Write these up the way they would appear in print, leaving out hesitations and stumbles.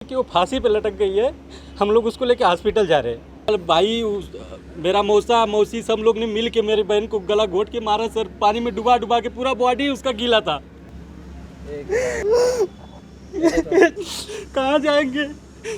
कि वो फांसी पे लटक गई है। हम लोग उसको लेके हॉस्पिटल जा रहे हैं। भाई मेरा मौसी सब लोग ने मिल के मेरी बहन को गला घोट के मारा सर, पानी में डुबा डुबा के पूरा बॉडी उसका गीला था। कहाँ जाएंगे?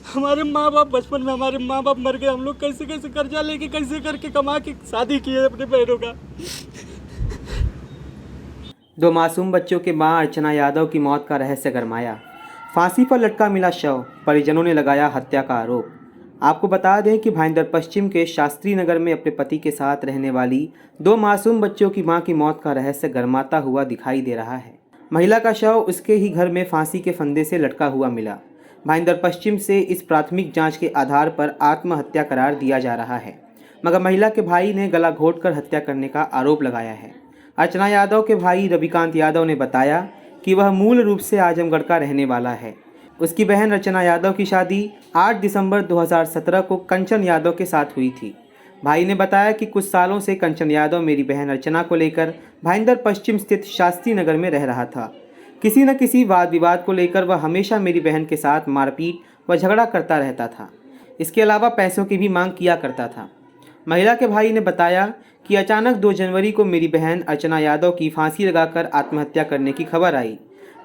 हमारे माँ बाप बचपन में हमारे माँ बाप मर गए, हम लोग कैसे कैसे कर्जा लेके कैसे करके कमा के शादी किए अपने बहनों का। दो मासूम बच्चों के मां अर्चना यादव की मौत का रहस्य गरमाया। फांसी पर लटका मिला शव, परिजनों ने लगाया हत्या का आरोप। आपको बता दें कि भाईंदर पश्चिम के शास्त्री नगर में अपने पति के साथ रहने वाली दो मासूम बच्चों की मां की मौत का रहस्य गरमाता हुआ दिखाई दे रहा है। महिला का शव उसके ही घर में फांसी के फंदे से लटका हुआ मिला। भाईंदर पश्चिम से इस प्राथमिक जांच के आधार पर आत्महत्या करार दिया जा रहा है, मगर महिला के भाई ने गला घोंटकर हत्या करने का आरोप लगाया है। अर्चना यादव के भाई रविकांत यादव ने बताया कि वह मूल रूप से आजमगढ़ का रहने वाला है। उसकी बहन रचना यादव की शादी 8 दिसंबर 2017 को कंचन यादव के साथ हुई थी। भाई ने बताया कि कुछ सालों से कंचन यादव मेरी बहन अर्चना को लेकर भाईंदर पश्चिम स्थित शास्त्री नगर में रह रहा था। किसी न किसी वाद विवाद को लेकर वह हमेशा मेरी बहन के साथ मारपीट व झगड़ा करता रहता था। इसके अलावा पैसों की भी मांग किया करता था। महिला के भाई ने बताया कि अचानक 2 जनवरी को मेरी बहन अर्चना यादव की फांसी लगाकर आत्महत्या करने की खबर आई।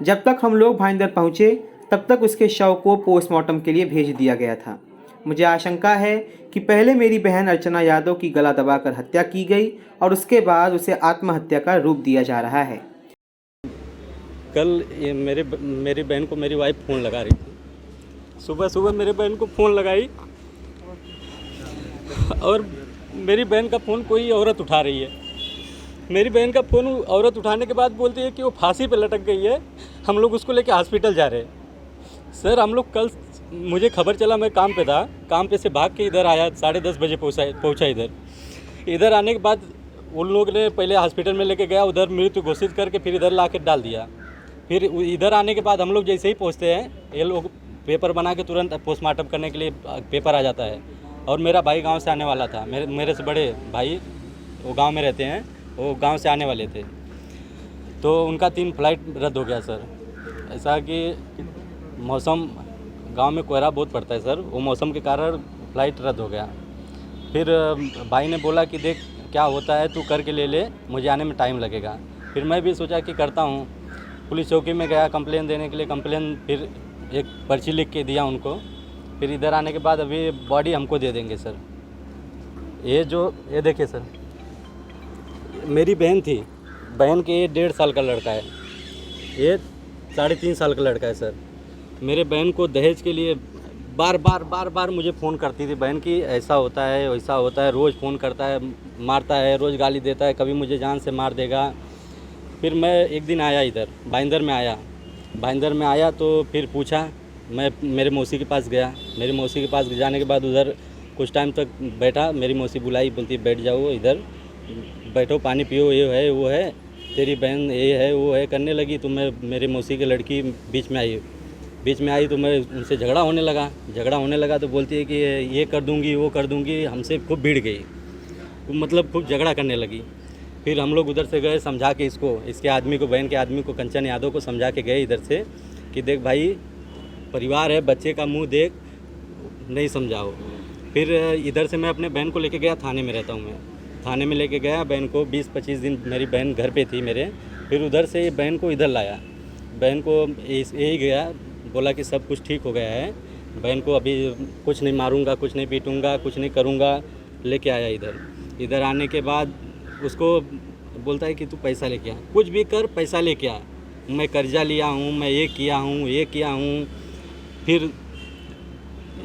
जब तक हम लोग भाईंदर पहुंचे तब तक उसके शव को पोस्टमार्टम के लिए भेज दिया गया था। मुझे आशंका है कि पहले मेरी बहन अर्चना यादव की गला दबाकर हत्या की गई और उसके बाद उसे आत्महत्या का रूप दिया जा रहा है। कल ये मेरी बहन को मेरी वाइफ फ़ोन लगा रही थी। सुबह सुबह मेरे बहन को फ़ोन लगाई और मेरी बहन का फ़ोन कोई औरत उठा रही है। मेरी बहन का फ़ोन औरत उठाने के बाद बोलती है कि वो फांसी पे लटक गई है, हम लोग उसको लेके हॉस्पिटल जा रहे हैं। सर हम लोग कल, मुझे खबर चला, मैं काम पे था, काम पे से भाग के इधर आया, 10:30 बजे पहुंचा इधर आने के बाद उन लोग ने पहले हॉस्पिटल में लेके गया, उधर मृत्यु घोषित करके फिर इधर ला के डाल दिया। फिर इधर आने के बाद हम लोग जैसे ही पहुँचते हैं, ये लोग पेपर बना के तुरंत पोस्टमार्टम करने के लिए पेपर आ जाता है। और मेरा भाई गांव से आने वाला था, मेरे से बड़े भाई वो गांव में रहते हैं, वो गांव से आने वाले थे, तो उनका 3 फ्लाइट रद्द हो गया सर। ऐसा कि मौसम गांव में कोहरा बहुत पड़ता है सर, वो मौसम के कारण फ़्लाइट रद्द हो गया। फिर भाई ने बोला कि देख क्या होता है, तू करके ले ले, मुझे आने में टाइम लगेगा। फिर मैं भी सोचा कि करता हूँ। पुलिस चौकी में गया कंप्लेन देने के लिए, कंप्लेन फिर एक पर्ची लिख के दिया उनको। फिर इधर आने के बाद अभी बॉडी हमको दे देंगे सर। ये देखिए सर, मेरी बहन थी, बहन के 1.5 साल का लड़का है, ये 3.5 साल का लड़का है सर। मेरे बहन को दहेज के लिए बार बार मुझे फ़ोन करती थी बहन की, ऐसा होता है वैसा होता है, रोज़ फ़ोन करता है, मारता है, रोज़ गाली देता है, कभी मुझे जान से मार देगा। फिर मैं एक दिन आया इधर भाईंदर में आया तो फिर पूछा, मैं मेरे मौसी के पास गया। मेरी मौसी के पास जाने के बाद उधर कुछ टाइम तक बैठा। मेरी मौसी बुलाई, बोलती बैठ जाओ, इधर बैठो, पानी पियो, ये है वो है, तेरी बहन ये है वो है करने लगी। तो मैं, मेरी मौसी की लड़की बीच में आई तो मैं उनसे झगड़ा होने लगा तो बोलती है कि ये कर दूंगी वो कर दूंगी, हमसे खूब भिड़ गई, मतलब खूब झगड़ा करने लगी। फिर हम लोग उधर से गए, समझा के इसके आदमी को, बहन के आदमी को, कंचन यादव को समझा के गए इधर से कि देख भाई परिवार है, बच्चे का मुंह देख, नहीं समझाओ। फिर इधर से मैं अपने बहन को लेके गया, थाने में रहता हूँ मैं, थाने में लेके गया बहन को। 20-25 दिन मेरी बहन घर पे थी मेरे। फिर उधर से बहन को इधर लाया, बहन को यही गया, बोला कि सब कुछ ठीक हो गया है, बहन को अभी कुछ नहीं मारूंगा, कुछ नहीं पीटूंगा, कुछ नहीं करूंगा। लेके आया इधर आने के बाद उसको बोलता है कि तू पैसा लेके आ, कुछ भी कर, पैसा लेके आ, मैं कर्जा लिया हूँ, मैं ये किया हूँ। फिर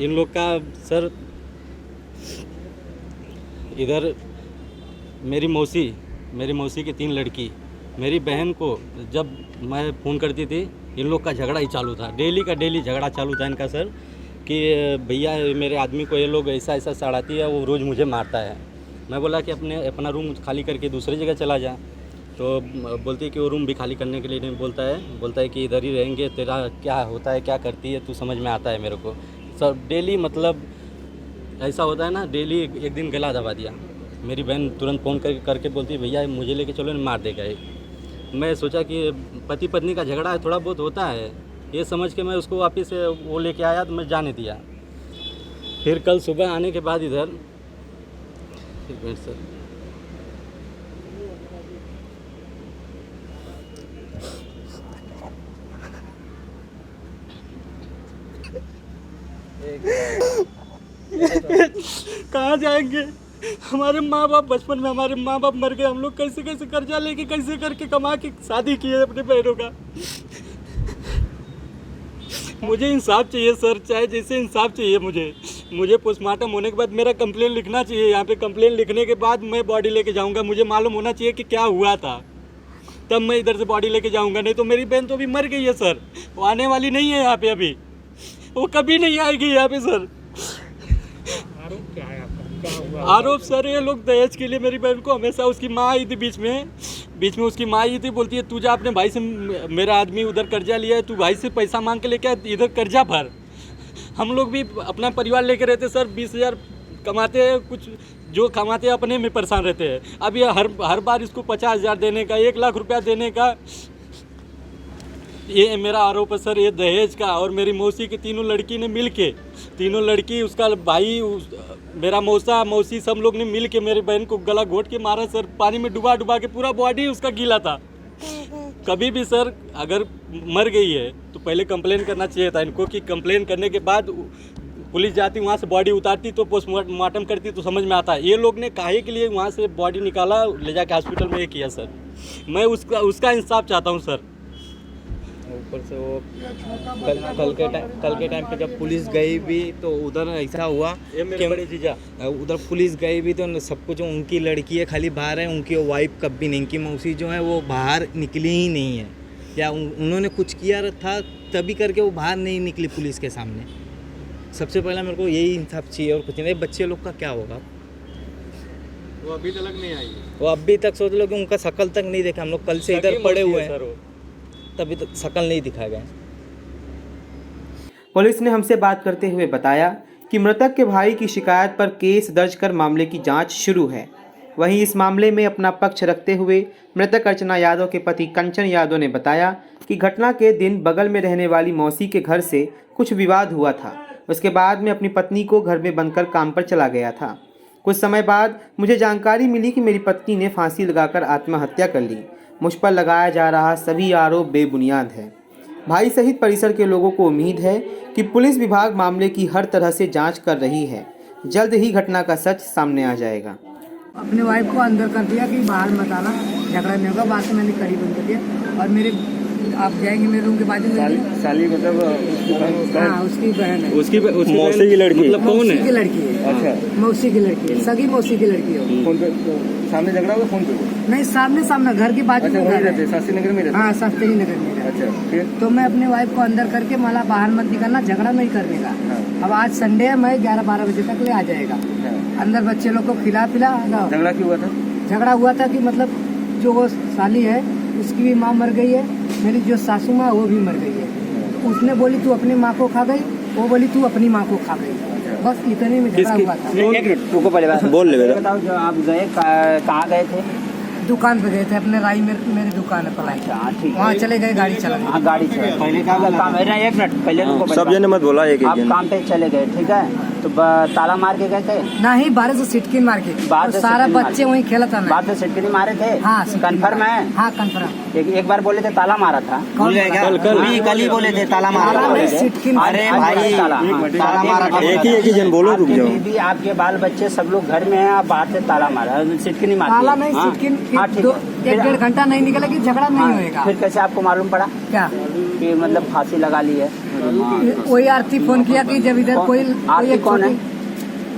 इन लोग का सर, इधर मेरी मौसी की 3 लड़की, मेरी बहन को जब मैं फ़ोन करती थी, इन लोग का झगड़ा ही चालू था, डेली झगड़ा चालू था इनका सर, कि भैया मेरे आदमी को ये लोग ऐसा सड़ाती है, वो रोज़ मुझे मारता है। मैं बोला कि अपना रूम खाली करके दूसरी जगह चला जा, तो बोलती है कि वो रूम भी खाली करने के लिए नहीं, बोलता है कि इधर ही रहेंगे, तेरा क्या होता है, क्या करती है तू, समझ में आता है मेरे को। सब डेली, मतलब ऐसा होता है ना, डेली। एक दिन गला दबा दिया, मेरी बहन तुरंत फ़ोन करके बोलती है भैया मुझे लेके चलो, नहीं मार देगा ये। मैं सोचा कि पति पत्नी का झगड़ा है, थोड़ा बहुत होता है, ये समझ के मैं उसको वापस से वो लेके आया तो मैं जाने दिया। फिर कल सुबह आने के बाद इधर एक मिनट सर, कहाँ जाएंगे? हमारे माँ बाप बचपन में हमारे माँ बाप मर गए, हम लोग कैसे कैसे कर्जा लेके कैसे करके कमा के शादी किए अपने बहनों का। मुझे इंसाफ चाहिए सर, चाहे जैसे इंसाफ चाहिए मुझे पोस्टमार्टम होने के बाद मेरा कंप्लेन लिखना चाहिए। यहाँ पे कंप्लेन लिखने के बाद मैं बॉडी लेके जाऊँगा, मुझे मालूम होना चाहिए कि क्या हुआ था, तब मैं इधर से बॉडी लेके जाऊँगा। नहीं तो मेरी बहन तो अभी मर गई है सर, वो आने वाली नहीं है यहाँ पे, अभी वो कभी नहीं आएगी यहाँ पे सर। आरोप क्या है आपका, क्या हुआ? आरोप सर ये लोग दहेज के लिए मेरी बहन को, हमेशा उसकी माँ आई थी बीच में उसकी माँ आई थी, बोलती है तू जा अपने भाई से, मेरा आदमी उधर कर्जा लिया है, तू भाई से पैसा मांग के लेके आ, इधर कर्जा भर। हम लोग भी अपना परिवार लेके रहते सर, 20,000 कमाते हैं, कुछ जो कमाते हैं अपने में परेशान रहते हैं। अब ये हर बार इसको 50,000 देने का, 1 लाख रुपया देने का, ये मेरा आरोप है सर, ये दहेज का। और मेरी मौसी की तीनों लड़की ने मिल के, तीनों लड़की, उसका भाई, मेरा मौसी सब लोग ने मिल के मेरी बहन को गला घोट के मारा सर, पानी में डुबा के, पूरा बॉडी उसका गीला था। कभी भी सर अगर मर गई है तो पहले कंप्लेन करना चाहिए था इनको, कि कंप्लेन करने के बाद पुलिस जाती, वहाँ से बॉडी उतारती तो पोस्टमार्टम करती तो समझ में आता। ये लोग ने काहे के लिए वहाँ से बॉडी निकाला, ले जाके हॉस्पिटल में ये किया सर। मैं उसका इंसाफ चाहता हूँ सर। ऊपर से वो कल के टाइम पे जब पुलिस गई भी तो उधर ऐसा हुआ कि बड़े जीजा उधर पुलिस गई भी तो सब कुछ उनकी लड़की है खाली बाहर है, उनकी वाइफ कभी नहीं, इनकी मौसी जो है वो बाहर निकली ही नहीं है, या उन्होंने कुछ किया था तभी करके वो बाहर नहीं निकली पुलिस के सामने। सबसे पहला मेरे को यही इंसाफ चाहिए और कुछ नहीं। बच्चे लोग का क्या होगा? वो अभी तक नहीं आई, वो अभी तक सोच लो कि उनका शक्ल तक नहीं देखा। हम लोग कल से इधर पड़े हुए हैं, तभी तक शक्ल नहीं दिखा गया। पुलिस ने हमसे बात करते हुए बताया कि मृतक के भाई की शिकायत पर केस दर्ज कर मामले की जांच शुरू है। वहीं इस मामले में अपना पक्ष रखते हुए मृतक अर्चना यादव के पति कंचन यादव ने बताया कि घटना के दिन बगल में रहने वाली मौसी के घर से कुछ विवाद हुआ था। उसके बाद में अपनी पत्नी को घर में बंद कर काम पर चला गया था। कुछ समय बाद मुझे जानकारी मिली कि मेरी पत्नी ने फांसी लगाकर आत्महत्या कर ली। मुझ पर लगाया जा रहा सभी आरोप बेबुनियाद है। भाई सहित परिसर के लोगों को उम्मीद है कि पुलिस विभाग मामले की हर तरह से जांच कर रही है। जल्द ही घटना का सच सामने आ जाएगा। अपने वाइफ को अंदर कर दिया कि बाहर मत आना, झगड़ा नहीं होगा। बात मैंने कड़ी बंद कर दिया। और मेरे आप जाएंगे मेरे रूम के बाजू में, साली मतलब हाँ उसकी बहन है, उसकी मौसी की लड़की, मतलब कौन मौसी है? की लड़की है। अच्छा, मौसी की लड़की है, सगी मौसी की लड़की है। फोन पे सामने झगड़ा हुआ, फोन पे? नहीं, सामने घर के बाजू अच्छा, में वहीं घर रहते, है। शास्त्री नगर में रहते? हाँ, शास्त्री नगर में रहते। अच्छा, फिर? तो मैं अपने वाइफ को अंदर करके माला बाहर मत निकलना, झगड़ा नहीं करने का। हाँ। अब आज संडे है, मैं 11-12 बजे तक ले आ जाएगा। हाँ। अंदर बच्चे लोग को खिला पिला। झगड़ा क्यों हुआ था? झगड़ा हुआ था कि मतलब जो वो साली है उसकी भी माँ मर गई है, मेरी जो सासू माँ वो भी मर गई है। तो उसने बोली तू अपनी माँ को खा गई, वो बोली तू अपनी माँ को खा गई। बस इतने में झगड़ा हुआ था। एक मिनट रुको, पहले बात बोल ले। बताओ, जो आप गए कहाँ गए थे? दुकान पे गए थे अपने राई में, मेरी दुकान है पलाई। ठीक वहाँ चले गए, गाड़ी चला गई। हाँ, गाड़ी चला। पहले क्या काम है ना, एक मिनट पहले सब जने मत बोला, एक आप काम पे चले गए, ठीक है? तो ताला मार के गए थे? नहीं, बाहर से सिटकिन मार के। बाहर से सारा सिटकिन बच्चे वहीं खेला था। बाहर से सिटकिनी मारे थे? हाँ, कन्फर्म है? हाँ कन्फर्म। एक बार बोले थे ताला मारा था। कल कल ही बोले थे ताला मारा। सिटकिन। अरे भाई, ताला मारा। एक ही जन बोलो, रुक जाओ। दीदी, आपके बाल बच्चे सब लोग घर में हैं, आप बाहर से ताला मारा, सिटकिनी मारा? ताला नहीं, सिटकिन। 1-1.5 घंटा नहीं निकला कि झगड़ा नहीं होएगा। फिर कैसे आपको मालूम पड़ा क्या कि मतलब फांसी लगा ली है? वही आरती फोन किया कि जब इधर कोई आरती कौन है?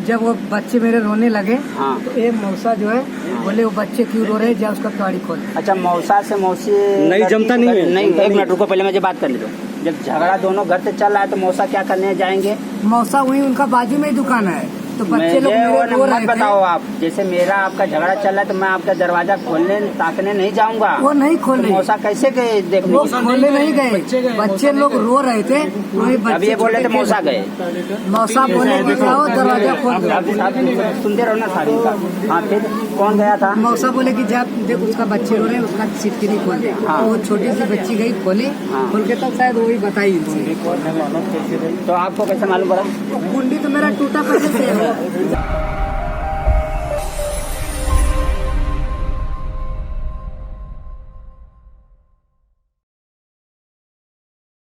जब वो बच्चे मेरे रोने लगे, हाँ। तो एक मौसा जो है बोले वो बच्चे क्यों रो रहे हैं, जा उसका गाड़ी खोल। अच्छा, मौसा से मौसी नहीं जमता नहीं है। नहीं, एक मिनट रुको, पहले मुझे बात करने दो। जब झगड़ा दोनों घर से चल रहा है तो मौसा क्या करने जाएंगे? मौसा वही उनका बाजू में ही दुकान है, तो बच्चे लोग मुझे वो मेरे रो मत रहे बताओ थे। आप, जैसे मेरा आपका झगड़ा चल रहा है तो मैं आपका दरवाजा खोलने ताकने नहीं जाऊंगा। वो नहीं खोले, तो मौसा कैसे गए देखने? वो खोले नहीं गए, बच्चे लोग रो रहे थे, वही अब बच्चे ये बोल रहे थे मौसा गए। मौसा बोले कि जाओ दरवाजा खोल दो। आप सुनते रहो ना सारी का। हाँ, फिर कौन गया था? मौसा बोले कि जा देख उसका बच्चे रो रहे हैं, उसका सीट नहीं खोल दे। हाँ। वो छोटी सी बच्ची गई खोली, हाँ। खोल के तब शायद वही बताई उनसे। तो आपको कैसे मालूम पड़ा? कुंडी तो मेरा टूटा पहले से है।